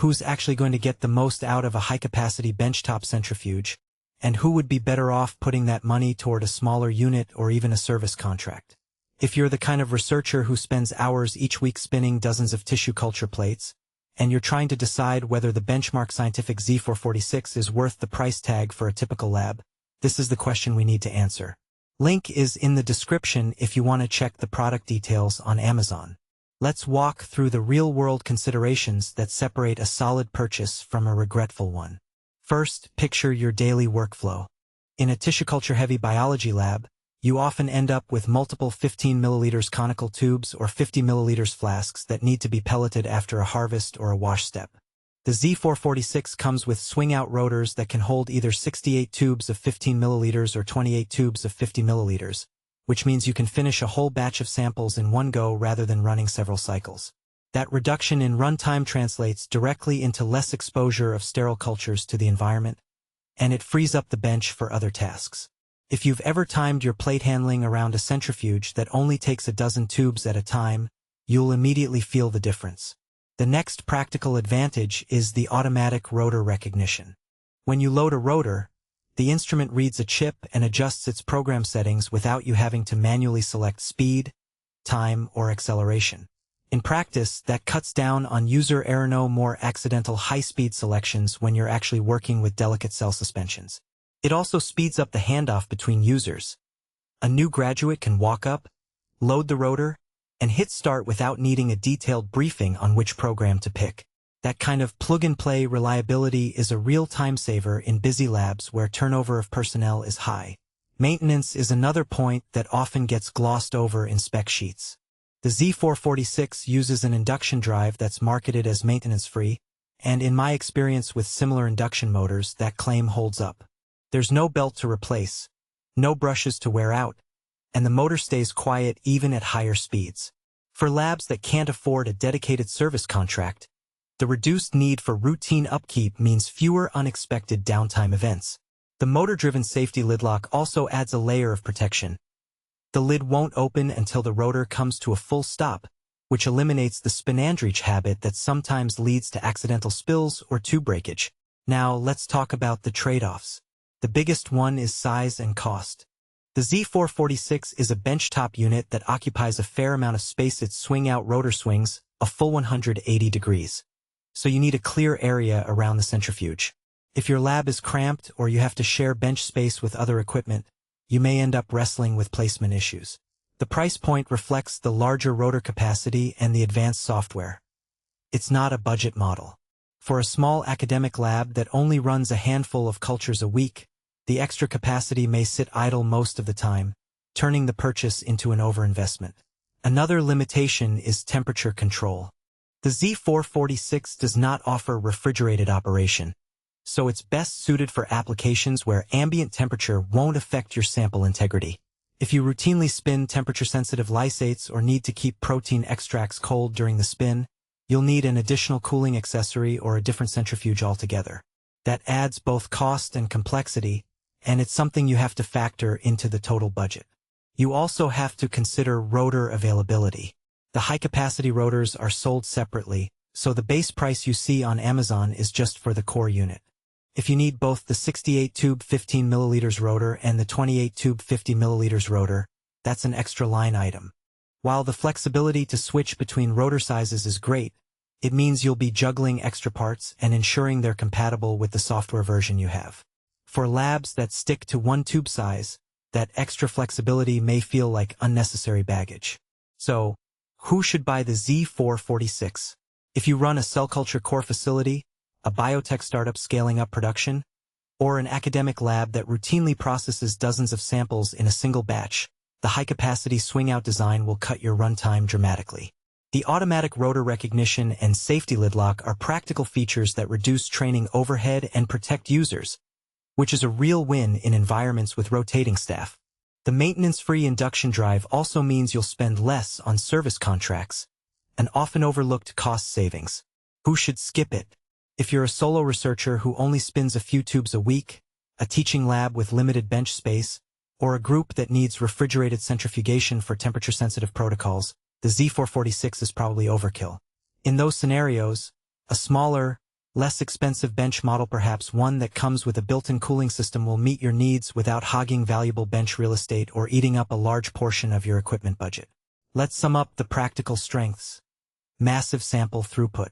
who's actually going to get the most out of a high-capacity benchtop centrifuge, and who would be better off putting that money toward a smaller unit or even a service contract. If you're the kind of researcher who spends hours each week spinning dozens of tissue culture plates, and you're trying to decide whether the benchmark scientific Z446 is worth the price tag for a typical lab, this is the question we need to answer. Link is in the description if you want to check the product details on Amazon. Let's walk through the real-world considerations that separate a solid purchase from a regretful one. First, picture your daily workflow. In a tissue culture-heavy biology lab, you often end up with multiple 15 milliliters conical tubes or 50 milliliters flasks that need to be pelleted after a harvest or a wash step. The Z446 comes with swing-out rotors that can hold either 68 tubes of 15 milliliters or 28 tubes of 50 milliliters, which means you can finish a whole batch of samples in one go rather than running several cycles. That reduction in runtime translates directly into less exposure of sterile cultures to the environment, and it frees up the bench for other tasks. If you've ever timed your plate handling around a centrifuge that only takes a dozen tubes at a time, you'll immediately feel the difference. The next practical advantage is the automatic rotor recognition. When you load a rotor, the instrument reads a chip and adjusts its program settings without you having to manually select speed, time, or acceleration. In practice, that cuts down on user error, no more accidental high-speed selections when you're actually working with delicate cell suspensions. It also speeds up the handoff between users. A new graduate can walk up, load the rotor, and hit start without needing a detailed briefing on which program to pick. That kind of plug-and-play reliability is a real time saver in busy labs where turnover of personnel is high. Maintenance is another point that often gets glossed over in spec sheets. The Z446 uses an induction drive that's marketed as maintenance-free, and in my experience with similar induction motors, that claim holds up. There's no belt to replace, no brushes to wear out, and the motor stays quiet even at higher speeds. For labs that can't afford a dedicated service contract, the reduced need for routine upkeep means fewer unexpected downtime events. The motor-driven safety lid lock also adds a layer of protection. The lid won't open until the rotor comes to a full stop, which eliminates the spinandrige habit that sometimes leads to accidental spills or tube breakage. Now, let's talk about the trade-offs. The biggest one is size and cost. The Z446 is a benchtop unit that occupies a fair amount of space. Its swing-out rotor swings a full 180 degrees. So you need a clear area around the centrifuge. If your lab is cramped or you have to share bench space with other equipment, you may end up wrestling with placement issues. The price point reflects the larger rotor capacity and the advanced software. It's not a budget model. For a small academic lab that only runs a handful of cultures a week, the extra capacity may sit idle most of the time, turning the purchase into an overinvestment. Another limitation is temperature control. The Z446 does not offer refrigerated operation, so it's best suited for applications where ambient temperature won't affect your sample integrity. If you routinely spin temperature-sensitive lysates or need to keep protein extracts cold during the spin, you'll need an additional cooling accessory or a different centrifuge altogether. That adds both cost and complexity, and it's something you have to factor into the total budget. You also have to consider rotor availability. The high-capacity rotors are sold separately, so the base price you see on Amazon is just for the core unit. If you need both the 68-tube 15 milliliters rotor and the 28-tube 50 milliliters rotor, that's an extra line item. While the flexibility to switch between rotor sizes is great, it means you'll be juggling extra parts and ensuring they're compatible with the software version you have. For labs that stick to one tube size, that extra flexibility may feel like unnecessary baggage. So, who should buy the Z446? If you run a cell culture core facility, a biotech startup scaling up production, or an academic lab that routinely processes dozens of samples in a single batch, the high-capacity swing-out design will cut your runtime dramatically. The automatic rotor recognition and safety lid lock are practical features that reduce training overhead and protect users, which is a real win in environments with rotating staff. The maintenance-free induction drive also means you'll spend less on service contracts, an often overlooked cost savings. Who should skip it? If you're a solo researcher who only spins a few tubes a week, a teaching lab with limited bench space, or a group that needs refrigerated centrifugation for temperature-sensitive protocols, the Z446 is probably overkill. In those scenarios, a smaller, Less expensive bench model, perhaps one that comes with a built-in cooling system, will meet your needs without hogging valuable bench real estate or eating up a large portion of your equipment budget. Let's sum up the practical strengths. Massive sample throughput.